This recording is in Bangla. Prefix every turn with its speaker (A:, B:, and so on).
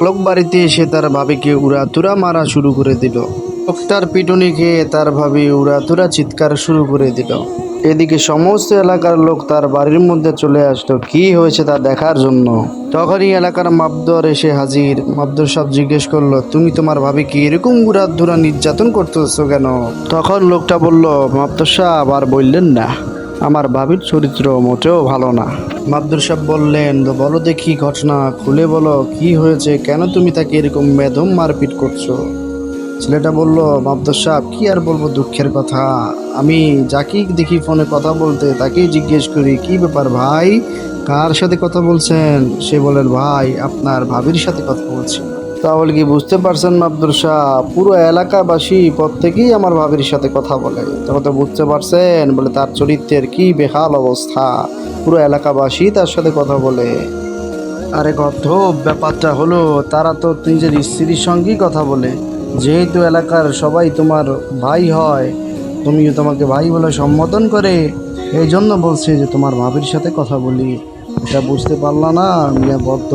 A: লোক বাড়িতে এসে তার ভাবিকে উড়াতুরা মারা শুরু করে দিল। লোকটার পিটুনি খেয়ে তার ভাবি উড়াতুরা চিৎকার শুরু করে দিল। এদিকে সমস্ত এলাকার লোক তার বাড়ির মধ্যে চলে আসলো কি হয়েছে তা দেখার জন্য। তখনই এলাকার মাবদর এসে হাজির। মাবদর সাহেব জিজ্ঞেস করলো, তুমি তোমার ভাবিকে এরকম উড়াধুরা নির্যাতন করতেছো কেন? তখন লোকটা বলল, মাবদর সাহেব আর বললেন না, আমার ভাবির চরিত্র মোটেও ভালো না। মাবদুর সাহেব বললেন, তো বলো দেখি ঘটনা খুলে বলো, কি হয়েছে, কেন তুমি তাকে এরকম বেদম মারপিট করছো? ছেলেটা বলল, মাবদুর সাহেব কি আর বলবো, দুঃখের কথা। আমি যাকেই দেখি ফোনে কথা বলতে তাকেই জিজ্ঞেস করি, কি ব্যাপার ভাই, কার সাথে কথা বলছেন? সে বলেন, ভাই আপনার ভাবির সাথে কথা বলছি। তাহলে কি বুঝতে পারছেন মাবদুর সাহেব, পুরো এলাকাবাসী প্রত্যেকেই আমার ভাবির সাথে কথা বলে। তখন তো বুঝতে পারছেন, বলে তার চরিত্রের কি বেহাল অবস্থা, পুরো এলাকাবাসী তার সাথে কথা বলে। আরে কত ব্যাপারটা হলো, তারা তো নিজের স্ত্রীর সঙ্গেই কথা বলে। যেহেতু এলাকার সবাই তোমার ভাই হয়, তুমিও তোমাকে ভাই বলে সম্বোধন করে, এই জন্য বলছি যে তোমার ভাবির সাথে কথা বলি। এটা বুঝতে পারলা না মিয়া বদ্ধ?